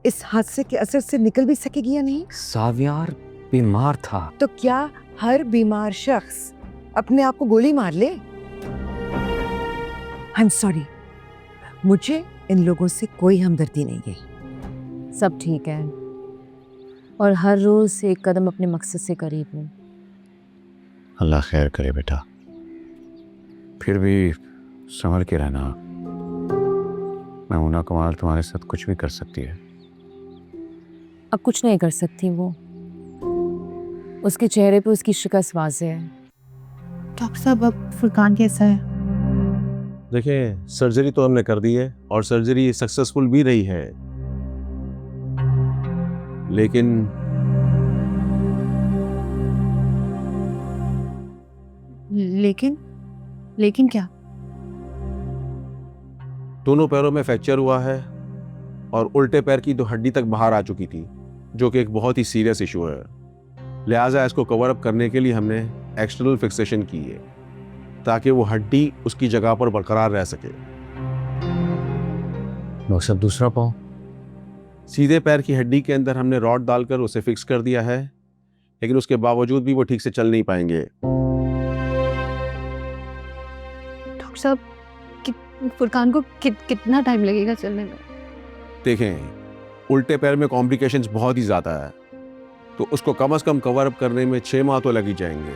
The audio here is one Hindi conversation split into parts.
इस हादसे के असर से निकल भी सकेगी या नहीं? सावियार बीमार था। तो क्या हर बीमार शख्स अपने आप को गोली मार ले? आई एम सॉरी, मुझे इन लोगों से कोई हमदर्दी नहीं है। सब ठीक है और हर रोज एक कदम अपने मकसद से करीब हूँ। अल्लाह खैर करे बेटा, फिर भी संभल के रहना। मैमुना कमाल तुम्हारे साथ कुछ भी कर सकती है। अब कुछ नहीं कर सकती वो, उसके चेहरे पे उसकी शिकस्त वाज़ेह है। डॉक्टर साहब, अब फुरकान कैसा है? देखिए, सर्जरी तो हमने कर दी है और सर्जरी सक्सेसफुल भी रही है, लेकिन लेकिन क्या? दोनों पैरों में फ्रैक्चर हुआ है और उल्टे पैर की 2 हड्डी तक बाहर आ चुकी थी, जो कि एक बहुत ही सीरियस इशू है। लिहाजा इसको कवर अप करने के लिए हमने एक्सटर्नल फिक्सेशन की है ताकि वो हड्डी उसकी जगह पर बरकरार रह सके। डॉक्टर साहब, दूसरा पाँव? सीधे पैर की हड्डी के अंदर हमने रॉड डालकर उसे फिक्स कर दिया है, लेकिन उसके बावजूद भी वो ठीक से चल नहीं पाएंगे। डॉक्टर साहब, फुरकान को कितना टाइम लगेगा चलने में? देखें, उल्टे पैर में कॉम्प्लिकेशंस बहुत ही ज़्यादा है, तो उसको कम से कम कवर अप करने में 6 माह तो लग ही जाएंगे।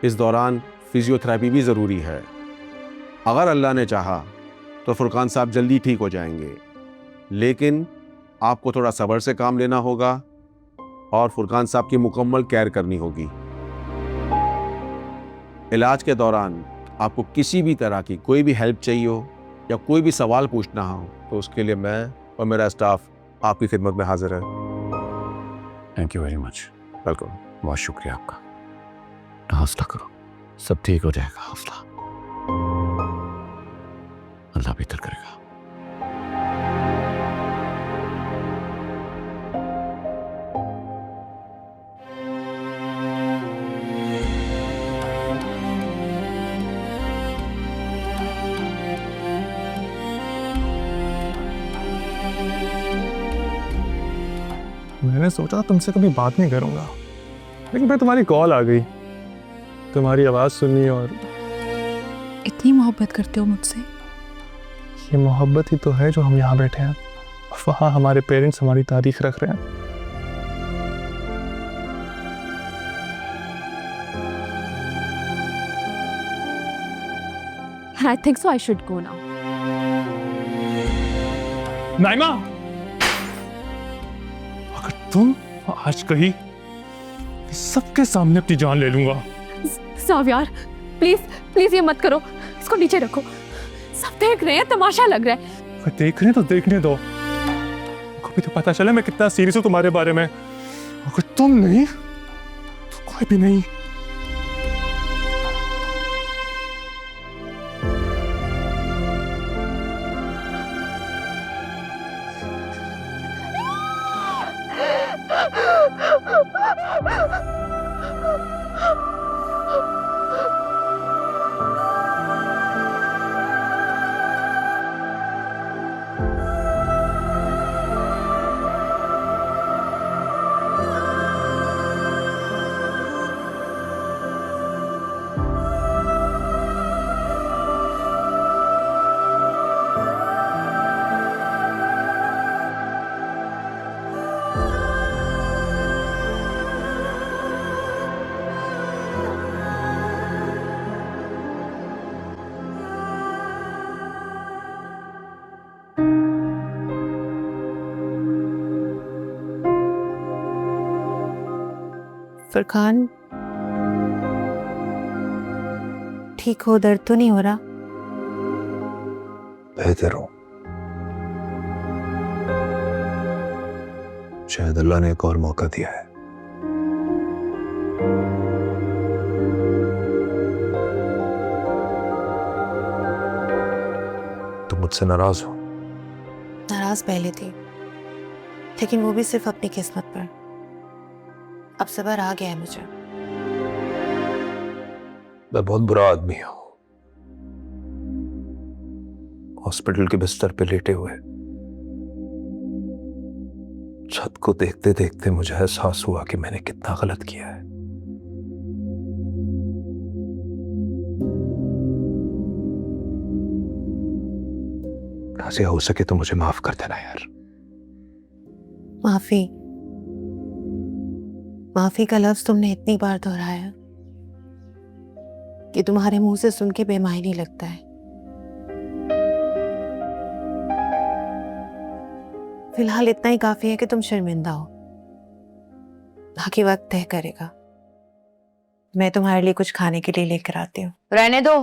इस दौरान फिजियोथेरेपी भी ज़रूरी है। अगर अल्लाह ने चाहा तो फुरकान साहब जल्दी ठीक हो जाएंगे, लेकिन आपको थोड़ा सब्र से काम लेना होगा और फुरकान साहब की मुकम्मल केयर करनी होगी। इलाज के दौरान आपको किसी भी तरह की कोई भी हेल्प चाहिए हो या कोई भी सवाल पूछना हो तो उसके लिए मैं और मेरा स्टाफ आपकी खिदमत में हाजिर है। Thank you very much. Welcome. बहुत शुक्रिया आपका। हौसला करो, सब ठीक हो जाएगा। हौसला, अल्लाह बेहतर करेगा। मैंने सोचा तुमसे कभी बात नहीं करूंगा, लेकिन फिर तुम्हारी कॉल आ गई, तुम्हारी आवाज़ सुनी और इतनी मोहब्बत करते हो मुझसे? ये मोहब्बत ही तो है जो हम यहाँ बैठे हैं। वहाँ हमारे पेरेंट्स हमारी तारीख रख रहे हैं। I think so I should go now. Naima, अगर तुम आज कही सबके सामने अपनी जान ले लूंगा। सावियार, प्लीज प्लीज ये मत करो, इसको नीचे रखो। सब देख रहे हैं, तमाशा लग रहा है। अगर देख रहे हैं तो देखने दो, कभी तो पता चले मैं कितना सीरियस हूँ तुम्हारे बारे में। अगर तुम नहीं तो कोई भी नहीं। फुरकान, ठीक हो? दर्द तो नहीं हो रहा? बेहतर हूं। शायद अल्लाह ने एक और मौका दिया है। तुम मुझसे नाराज हो? नाराज पहले थी, लेकिन वो भी सिर्फ अपनी किस्मत पर। अब सब्र आ गया है मुझे। मैं बहुत बुरा आदमी हूं, हॉस्पिटल के बिस्तर पे लेटे हुए छत को देखते देखते मुझे एहसास हुआ कि मैंने कितना गलत किया है। राज़िया, हो सके तो मुझे माफ कर देना यार। माफी का लफ्ज तुमने इतनी बार दोहराया कि तुम्हारे मुंह से सुन के बेमायनी लगता है। फिलहाल इतना ही काफी है कि तुम शर्मिंदा हो, बाकी वक्त तय करेगा। मैं तुम्हारे लिए कुछ खाने के लिए लेकर आती हूँ। रहने दो,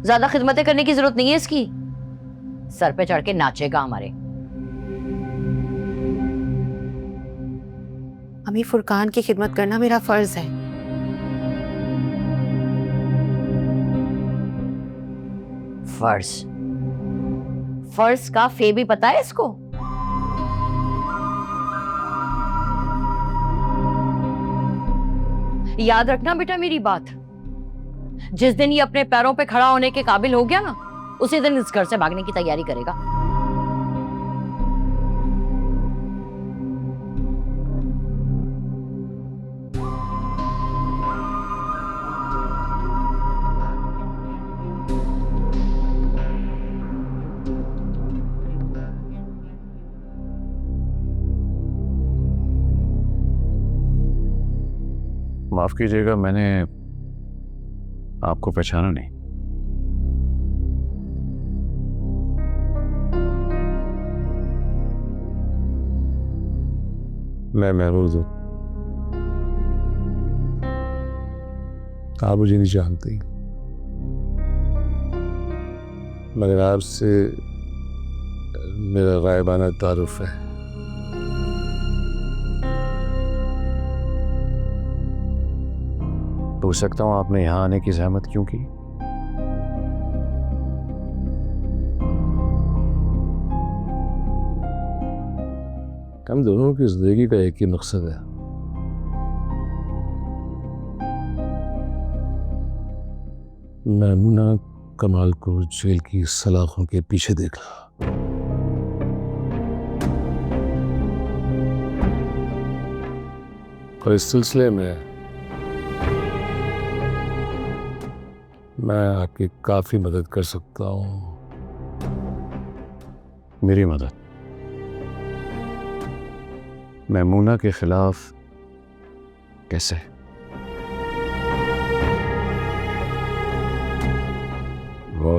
ज्यादा खिदमतें करने की जरूरत नहीं है इसकी। सर पे चढ़ के नाचेगा हमारे। अम्मी, फुरकान की खिदमत करना मेरा फर्ज है। फर्ज का फे भी पता है इसको? याद रखना बेटा मेरी बात। जिस दिन ये अपने पैरों पे खड़ा होने के काबिल हो गया ना, उसी दिन इस घर से भागने की तैयारी करेगा। माफ कीजिएगा, मैंने आपको पहचाना नहीं। मैं महमूद हूं। आप मुझे नहीं जानती, मगर आपसे मेरा गायबाना तारुफ है। पूछ सकता हूँ आपने यहाँ आने की जहमत क्यों की? हम दोनों की जिंदगी का एक ही मकसद है, मैमुना कमाल को जेल की सलाखों के पीछे देखना। और इस सिलसिले में मैं आपकी काफी मदद कर सकता हूँ। मेरी मदद? मैमूना के खिलाफ कैसे? वो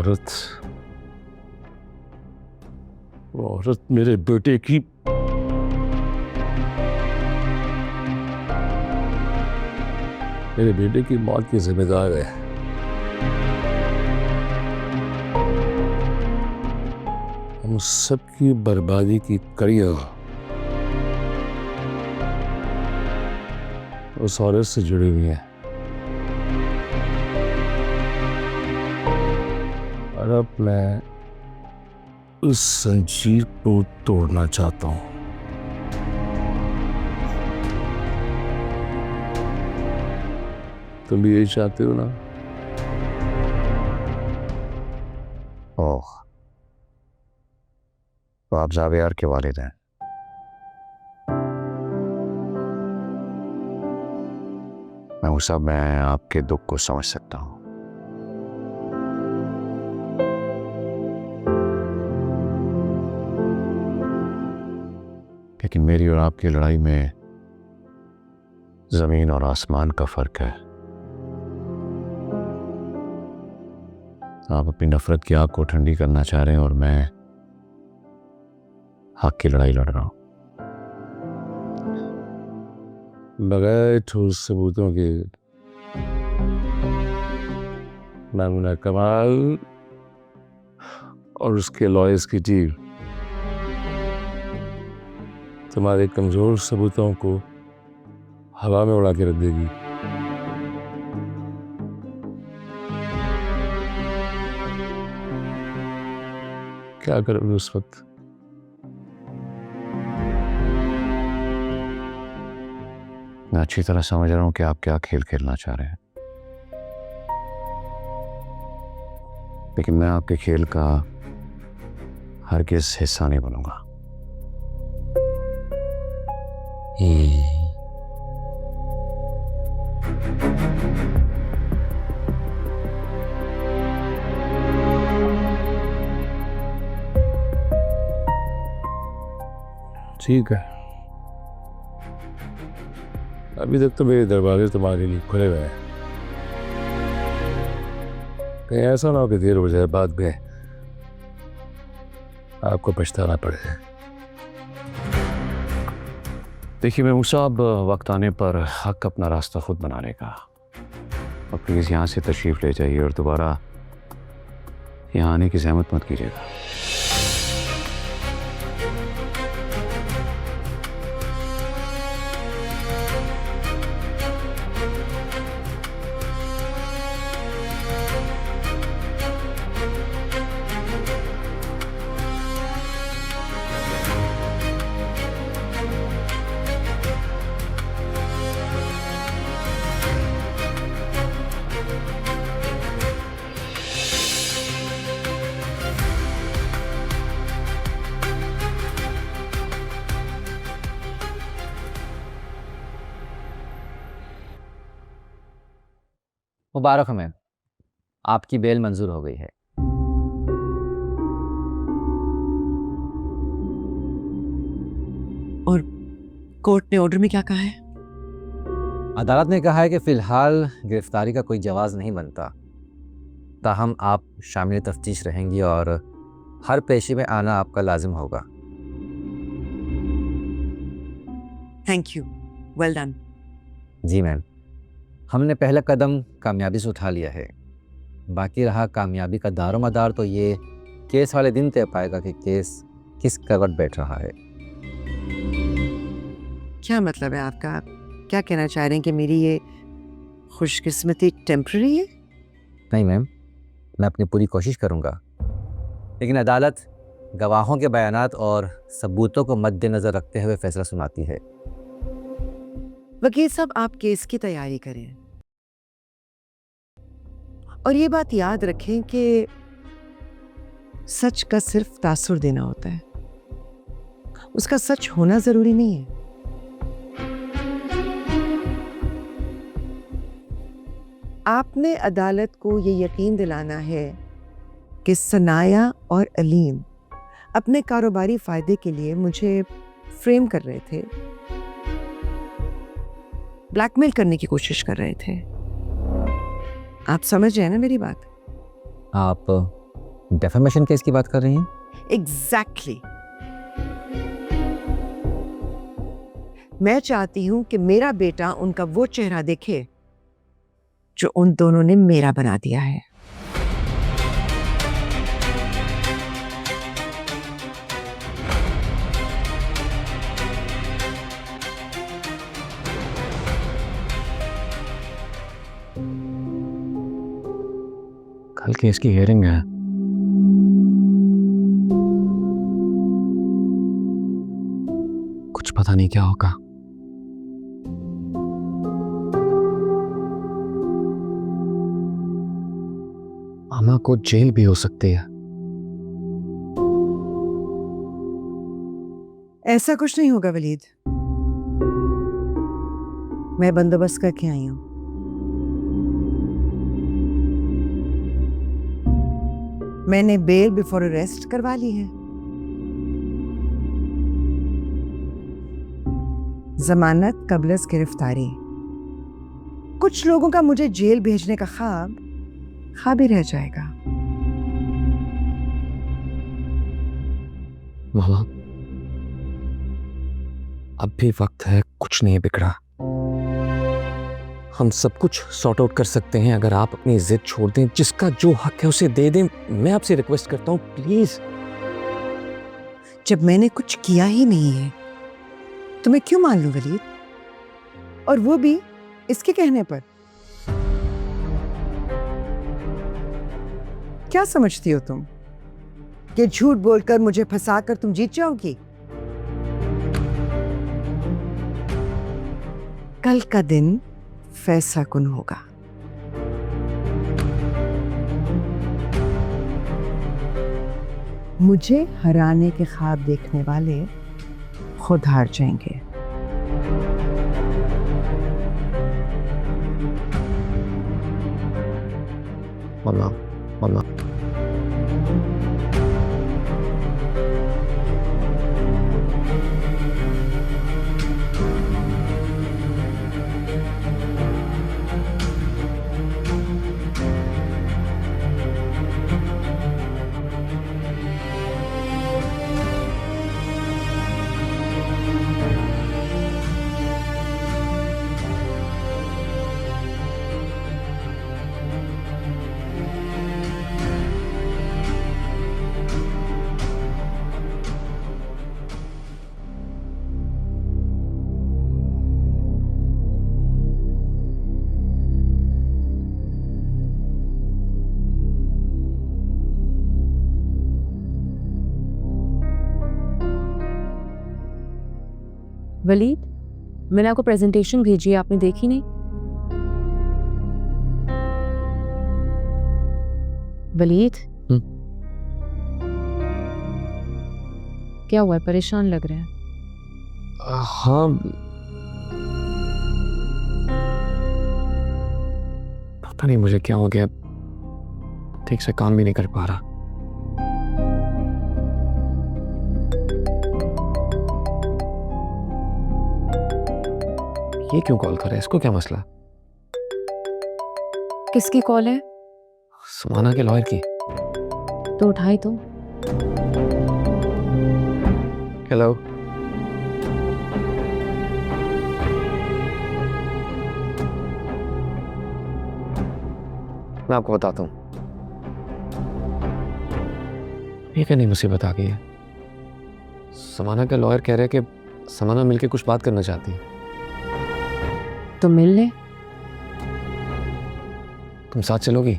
औरत मेरे बेटे की मौत की जिम्मेदार है। हम सबकी बर्बादी की कड़ियां उस औरत से जुड़ी हुई हैं। और अब मैं उस जंजीर को तोड़ना चाहता हूं। तुम भी यही चाहते हो ना? ओह, तो आप जावेयार के वालिद हैं। मैं आपके दुख को समझ सकता हूं। लेकिन मेरी और आपकी लड़ाई में जमीन और आसमान का फर्क है। आप अपनी नफरत की आग को ठंडी करना चाह रहे हैं और मैं हक की लड़ाई लड़ रहा हूं। बगैर ठोस सबूतों के मैमुना कमाल और उसके लॉयर्स की टीम तुम्हारे कमजोर सबूतों को हवा में उड़ा के रख देगी। क्या करोगे उस वक्त? मैं अच्छी तरह समझ रहा हूं कि आप क्या खेल खेलना चाह रहे हैं, लेकिन मैं आपके खेल का हरगिज़ हिस्सा नहीं बनूंगा। ठीक है, अभी तक तो मेरे दरवाजे तुम्हारे लिए खुले हुए हैं। कहीं ऐसा ना हो कि देर हो जाए, बाद में आपको पछताना पड़े। देखिए महमूद साहब, वक्त आने पर हक अपना रास्ता खुद बना लेगा। और प्लीज़ यहाँ से तशरीफ़ ले जाइए और दोबारा यहाँ आने की ज़हमत मत कीजिएगा। मुबारक हो मैम, आपकी बेल मंजूर हो गई है। और कोर्ट ने ऑर्डर में क्या कहा है? अदालत ने कहा है कि फ़िलहाल गिरफ्तारी का कोई जवाज़ नहीं बनता, ताहम आप शामिल तफ्तीश रहेंगी और हर पेशी में आना आपका लाजिम होगा। Thank you, well done. जी मैम, हमने पहला कदम कामयाबी से उठा लिया है। बाकी रहा कामयाबी का दारोमदार, तो ये केस वाले दिन तय पाएगा कि केस किस करवट बैठ रहा है। क्या मतलब है आपका? आप क्या कहना चाह रहे हैं कि मेरी ये खुशकिस्मती टेम्पररी है? नहीं मैम, मैं अपनी पूरी कोशिश करूँगा, लेकिन अदालत गवाहों के बयानात और सबूतों को मद्देनज़र रखते हुए फैसला सुनाती है। वकील साहब, आप केस की तैयारी करें और ये बात याद रखें कि सच का सिर्फ तासुर देना होता है, उसका सच होना जरूरी नहीं है। आपने अदालत को ये यकीन दिलाना है कि सनाया और अलीम अपने कारोबारी फायदे के लिए मुझे फ्रेम कर रहे थे, ब्लैकमेल करने की कोशिश कर रहे थे। आप समझ रहे हैं ना मेरी बात? आप डेफेमेशन केस की बात कर रही हैं? एग्जैक्टली। मैं चाहती हूं कि मेरा बेटा उनका वो चेहरा देखे जो उन दोनों ने मेरा बना दिया है। कल केस की हियरिंग है। कुछ पता नहीं क्या होगा। मामा को जेल भी हो सकती है। ऐसा कुछ नहीं होगा वलीद, मैं बंदोबस्त करके आई हूं। मैंने बेल बिफोर अरेस्ट करवा ली है। जमानत कबलस गिरफ्तारी। कुछ लोगों का मुझे जेल भेजने का ख्वाब ही रह जाएगा। मामा, अब भी वक्त है, कुछ नहीं बिगड़ा। हम सब कुछ सॉर्ट आउट कर सकते हैं अगर आप अपनी जिद छोड़ दें। जिसका जो हक है उसे दे दें। मैं आपसे रिक्वेस्ट करता हूं, प्लीज। जब मैंने कुछ किया ही नहीं है तो मैं क्यों मान लूं वलीद? और वो भी इसके कहने पर। क्या समझती हो तुम कि झूठ बोलकर मुझे फंसाकर तुम जीत जाओगी? कल का दिन फैसला कुन होगा। मुझे हराने के ख्वाब देखने वाले खुद हार जाएंगे। मम्मा मम्मा वलीद, मैंने आपको प्रेजेंटेशन भेजी है, आपने देखी नहीं? वलीद, क्या हुआ है? परेशान लग रहे हैं। हाँ, पता नहीं मुझे क्या हो गया, ठीक से काम भी नहीं कर पा रहा। ये क्यों कॉल कर रहा है? इसको क्या मसला? किसकी कॉल है? सुमाना के लॉयर की। तो उठाई तो। हेलो। मैं आपको बताता हूँ, ये क्या नई मुसीबत आ गई है। समाना के लॉयर कह रहे हैं कि समाना मिलके कुछ बात करना चाहती है। तो मिल ले। तुम साथ चलोगी?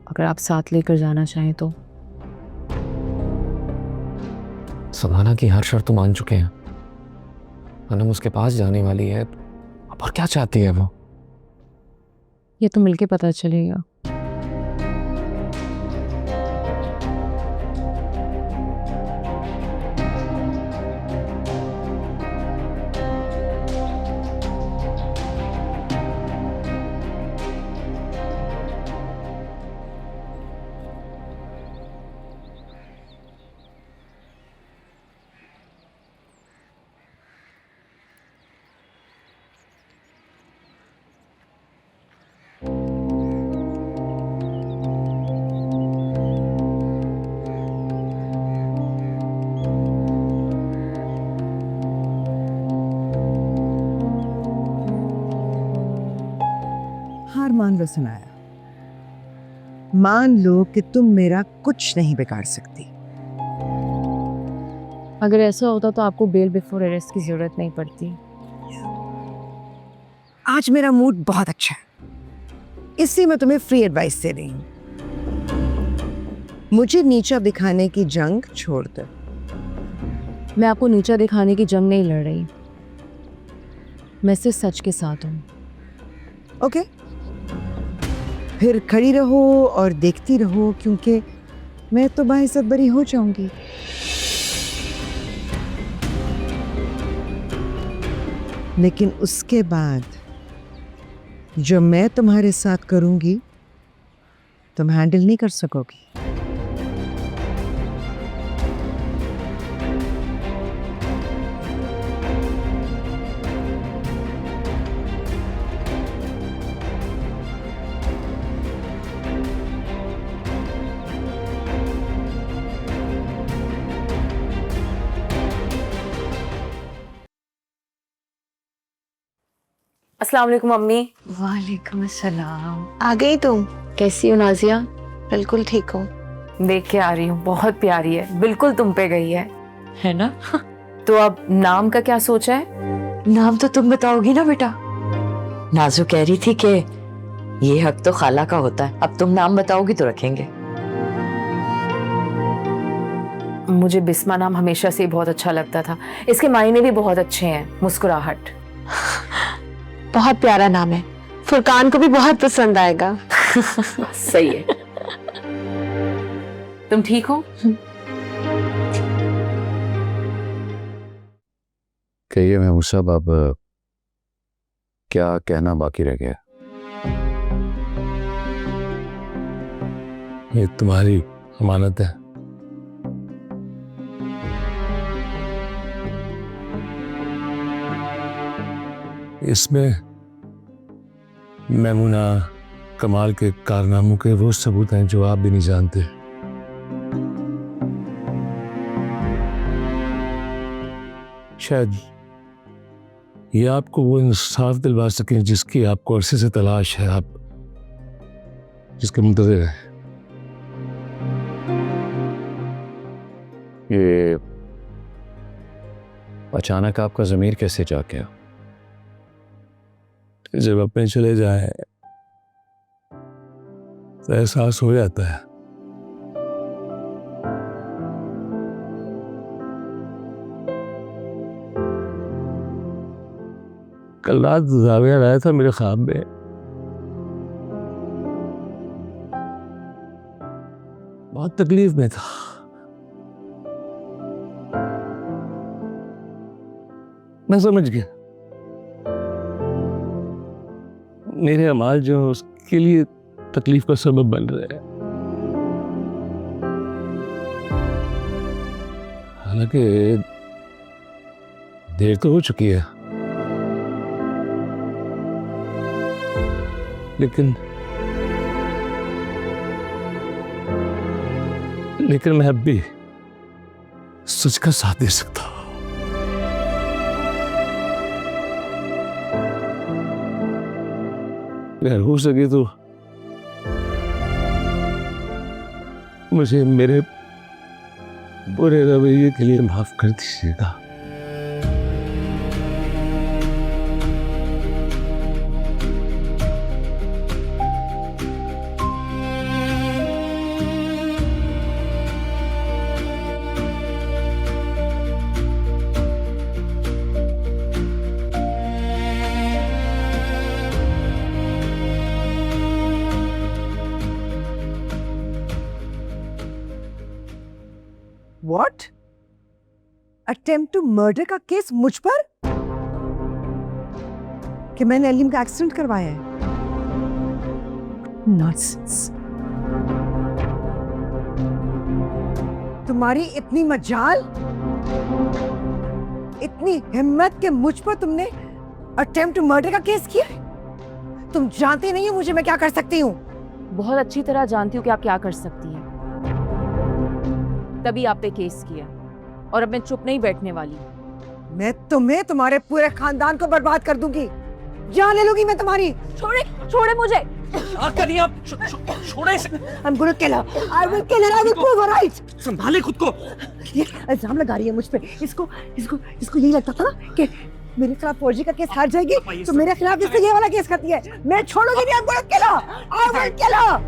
अगर आप साथ लेकर जाना चाहें तो। समाना की हर शर्त तो मान चुके हैं, अनम उसके पास जाने वाली है, अब और क्या चाहती है वो? ये तो मिलके पता चलेगा। हार मान लो सनाया, मान लो कि तुम मेरा कुछ नहीं बिगाड़ सकती। अगर ऐसा होता तो आपको बेल बिफोर अरेस्ट की जरूरत नहीं पड़ती। आज मेरा मूड बहुत अच्छा है, इसलिए मैं तुम्हें फ्री एडवाइस दे रही हूँ। मुझे नीचा दिखाने की जंग छोड़ दो। मैं आपको नीचा दिखाने की जंग नहीं लड़ रही, मैं सिर्फ सच के साथ हूँ। ओके, फिर खड़ी रहो और देखती रहो, क्योंकि मैं तो बाइज्जत बरी हो जाऊंगी। लेकिन उसके बाद जो मैं तुम्हारे साथ करूंगी तुम हैंडल नहीं कर सकोगी। अस्सलाम वालेकुम मम्मी। वालेकुम अस्सलाम। आ गई तुम? कैसी हो नाजिया? बिल्कुल ठीक हो। देख के आ रही हूँ, बहुत प्यारी है, बिल्कुल तुम पे गई है ना? तो अब नाम का क्या सोचा है? नाम तो तुम बताओगी ना बेटा। नाजू कह रही थी कि ये हक तो खाला का होता है, अब तुम नाम बताओगी तो रखेंगे। मुझे बिस्मा नाम हमेशा से बहुत अच्छा लगता था, इसके मायने भी बहुत अच्छे हैं, मुस्कुराहट। बहुत प्यारा नाम है, फुरकान को भी बहुत पसंद आएगा। सही है। तुम ठीक हो? कहिए महमूद साहब, अब क्या कहना बाकी रह गया? ये तुम्हारी अमानत है। इसमें मैमुना कमाल के कारनामों के वो सबूत हैं जो आप भी नहीं जानते। शायद ये आपको वो इंसाफ दिलवा सके जिसकी आपको अरसे से तलाश है, आप जिसके मुंतज़िर हैं। ये अचानक आपका ज़मीर कैसे जाग गया? जब अपने चले जाए तो एहसास हो जाता है। कल रात जाविया आया था मेरे ख्वाब में। बहुत तकलीफ में था। मैं समझ गया मेरे अमाल जो उसके लिए तकलीफ का सबब बन रहे हैं। हालांकि देर तो हो चुकी है, लेकिन मैं अब भी सच का साथ दे सकता हूं। अगर हो सके तो मुझे मेरे बुरे रवैये के लिए माफ कर दीजिएगा। What? अटेम्प्ट टू मर्डर का केस मुझ पर? कि मैंने अलीम का एक्सीडेंट करवाया है? नॉनसेंस। तुम्हारी इतनी मजाल, इतनी हिम्मत कि मुझ पर तुमने अटेम्प्ट टू मर्डर का केस किया? तुम जानते नहीं हो मुझे मैं क्या कर सकती हूँ। बहुत अच्छी तरह जानती हूँ कि आप क्या कर सकती हैं, तभी आप पे केस किया और अब मैं चुप नहीं बैठने वाली। मैं तुम्हें, तुम्हारे पूरे खानदान को बर्बाद कर दूंगी, जान ले लूंगी मैं तुम्हारी। छोड़े, छोड़े मुझे। करिए आप, छोड़े इसे। I'm gonna kill her. I will kill her. I will prove her right. संभाले खुद को। ये इल्जाम लगा रही है मुझ पे। इसको यही लगता था ना कि मेरे खिलाफ फौजी का केस हार जाएगी तो मेरे खिलाफ इससे ये वाला केस करती है। मैं छोड़ूंगी नहीं। I'm gonna kill her. I will kill her.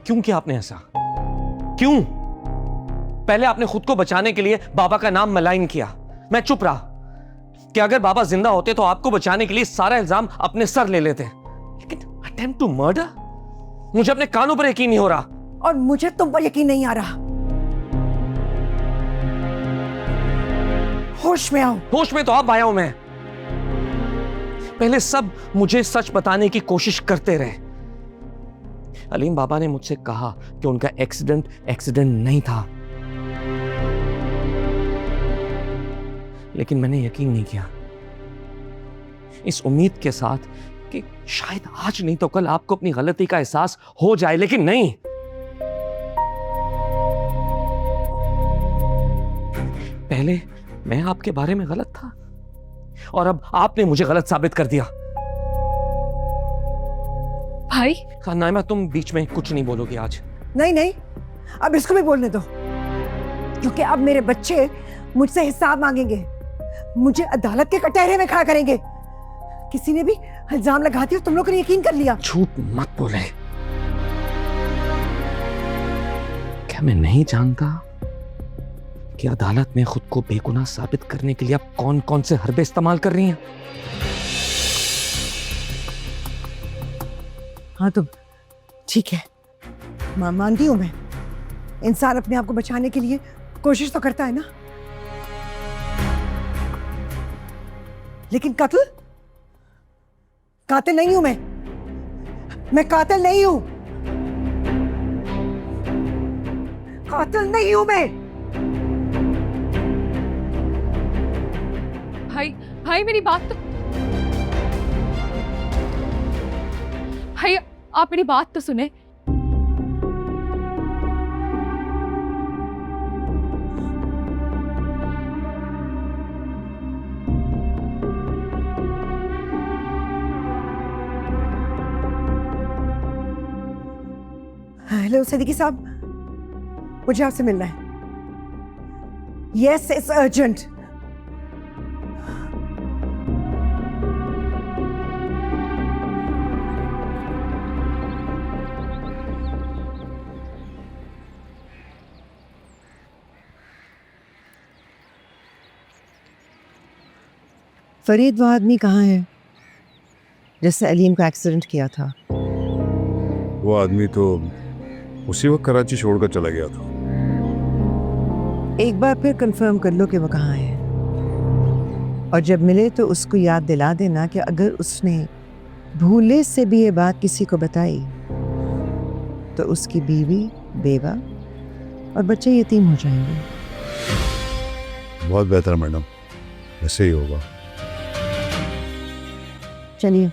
क्यों किया आपने ऐसा? क्यों? पहले आपने खुद को बचाने के लिए बाबा का नाम मलाइन किया। मैं चुप रहा कि अगर बाबा जिंदा होते तो आपको बचाने के लिए सारा इल्जाम अपने सर ले लेते। लेकिन अटेम्प्ट टू मर्डर, मुझे अपने कानों पर यकीन नहीं हो रहा। और मुझे तुम पर यकीन नहीं आ रहा। होश में आओ। होश में तो अब आया हूं मैं। पहले सब मुझे सच बताने की कोशिश करते रहे। अलीम बाबा ने मुझसे कहा कि उनका एक्सीडेंट नहीं था, लेकिन मैंने यकीन नहीं किया, इस उम्मीद के साथ कि शायद आज नहीं तो कल आपको अपनी गलती का एहसास हो जाए। लेकिन नहीं, पहले मैं आपके बारे में गलत था और अब आपने मुझे गलत साबित कर दिया। भाई नाइमा, तुम बीच में कुछ नहीं बोलोगी आज। नहीं, अब इसको भी बोलने दो, क्योंकि अब मेरे बच्चे मुझसे हिसाब मांगेंगे, मुझे अदालत के कटहरे में खड़ा करेंगे। किसी ने भी इल्जाम लगा दिया, तुम लोगों ने यकीन कर लिया। झूठ मत बोले। क्या मैं नहीं जानता कि अदालत में खुद को बेगुनाह साबित करने के लिए आप कौन कौन से हरबे इस्तेमाल कर रही हैं। हाँ तो ठीक है, मानती हूं मैं, इंसान अपने आप को बचाने के लिए कोशिश तो करता है ना, लेकिन कातिल नहीं हूं मैं कातिल नहीं हूं, कातिल नहीं हूं मैं। भाई मेरी बात तो, भाई आप मेरी बात तो सुने। हेलो सिद्दीकी साहब, मुझे आपसे मिलना है। Yes, it's urgent. फरीद वो आदमी कहाँ है जिसने अलीम का एक्सीडेंट किया था? वो आदमी तो उसी वक्त कराची छोड़कर चला गया था। एक बार फिर कंफर्म कर लो कि वो कहाँ है, और जब मिले तो उसको याद दिला देना कि अगर उसने भूले से भी ये बात किसी को बताई तो उसकी बीवी, बेवा और बच्चे यतीम हो जाएंगे। बहुत बेहतर मैडम, ऐसे ही होगा। चलिए।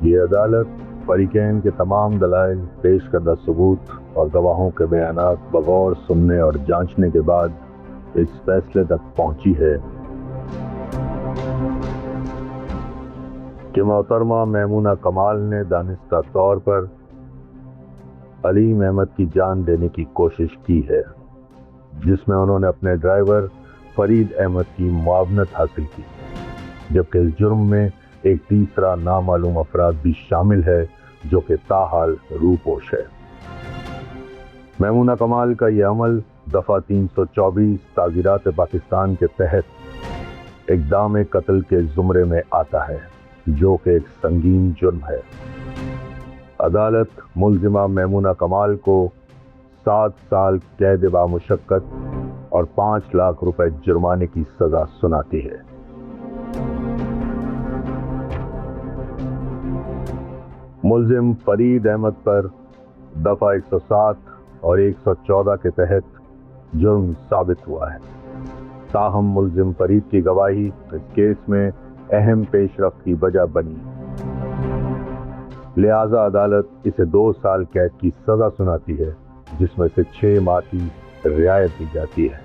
ये अदालत फरीकैन के तमाम दलाइल, पेश करदा सबूत और गवाहों के बयानात बगौर सुनने और जांचने के बाद इस फैसले तक पहुंची है कि मोहतरमा मैमूना कमाल ने दानिस्ता तौर पर अलीम अहमद की जान देने की कोशिश की है, जिसमें उन्होंने अपने ड्राइवर फरीद अहमद की मुआवनत हासिल की, जबकि इस जुर्म में एक तीसरा नामालूम अफराद भी शामिल है जो कि ताहाल रूपोश है। मैमूना कमाल का यह अमल दफ़ा 324 ताज़ीरात पाकिस्तान के तहत इक़दाम कत्ल के ज़ुमरे में आता है, जो कि एक संगीन जुर्म है। अदालत मुल्ज़िमा मैमूना कमाल को 7 साल कैद बामुशक्कत और 5 लाख रुपए जुर्माने की सज़ा सुनाती है। मुल्ज़िम फरीद अहमद पर दफ़ा 107 और 114 के तहत जुर्म साबित हुआ है। ताहम मुल्ज़िम फरीद की गवाही इस केस में अहम पेशरफ्त की वजह बनी, लिहाजा अदालत इसे 2 साल कैद की सज़ा सुनाती है, जिसमें से 6 माह की रियायत दी जाती है।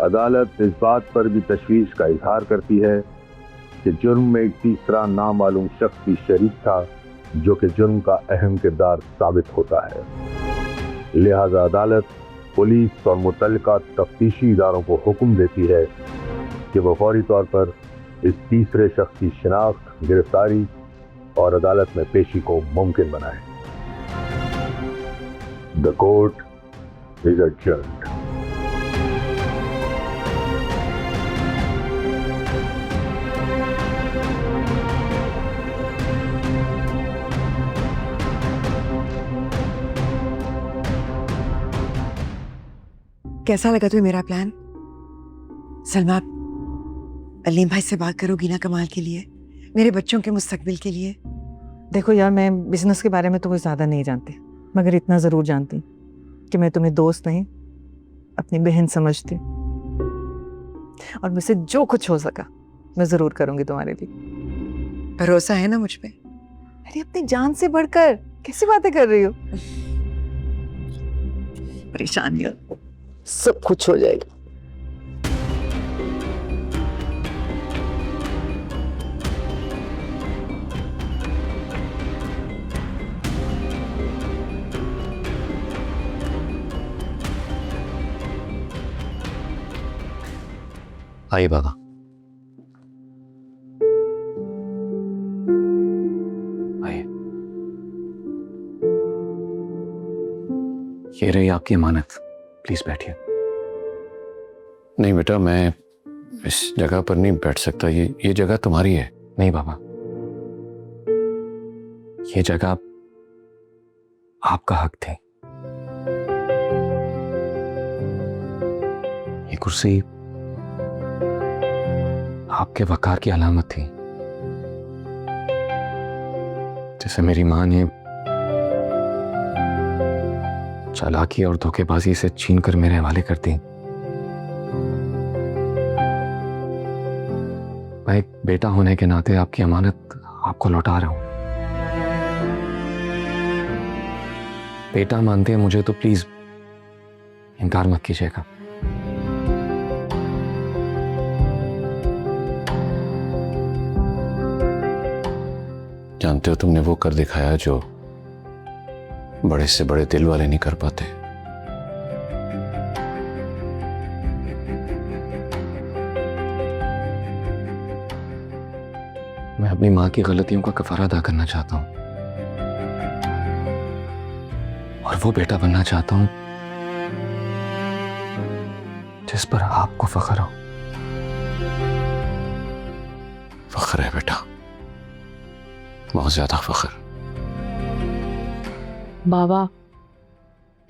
अदालत इस बात पर भी तशवीश का इजहार करती है कि जुर्म में एक तीसरा नामालूम शख्स भी शरीक था, जो कि जुर्म का अहम किरदार साबित होता है। लिहाजा अदालत पुलिस और मुतल्लिका तफ्तीशी इदारों को हुक्म देती है कि वह फौरी तौर पर इस तीसरे शख्स की शिनाख्त, गिरफ्तारी और अदालत में पेशी को मुमकिन बनाए। The court is adjourned. कैसा लगा तुम्हें मेरा प्लान? सलमा, अलीम भाई से बात करोगी ना कमाल के लिए, मेरे बच्चों के मुस्तकबिल के लिए। देखो यार, मैं बिजनेस के बारे में तो कोई ज़्यादा नहीं जानती, मगर इतना ज़रूर जानती कि मैं तुम्हें दोस्त नहीं अपनी बहन समझती, और मुझसे जो कुछ हो सका मैं ज़रूर करूँगी तुम्हारे लिए। भरोसा है ना मुझ पे? अरे अपनी जान से बढ़कर कैसी बातें कर रही हो? परेशान नहीं हो, सब कुछ हो जाएगा। आइए बाबा। आइए। ये रही आपकी अमानत, प्लीज बैठिए। नहीं बेटा, मैं इस जगह पर नहीं बैठ सकता, ये जगह तुम्हारी है। नहीं बाबा, ये जगह आपका हक थी। ये कुर्सी आपके वकार की अलामत थी। जैसे मेरी मां ने चालाकी और धोखेबाजी से छीनकर मेरे हवाले कर दी, मैं एक बेटा होने के नाते आपकी अमानत आपको लौटा रहा हूं। बेटा मानते हैं मुझे तो प्लीज इनकार मत कीजिएगा। जानते हो, तुमने वो कर दिखाया जो बड़े से बड़े दिल वाले नहीं कर पाते। मैं अपनी मां की गलतियों का कफारा अदा करना चाहता हूं, और वो बेटा बनना चाहता हूं जिस पर आपको फख्र हो। फख्र है बेटा, बहुत ज्यादा फख्र। बाबा,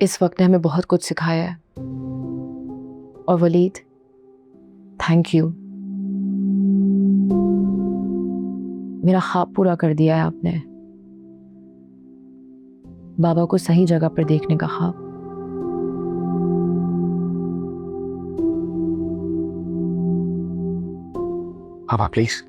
इस वक्त ने हमें बहुत कुछ सिखाया है, और वलीद, थैंक यू। मेरा ख्वाब पूरा कर दिया है आपने, बाबा को सही जगह पर देखने का ख्वाब। बाबा प्लीज।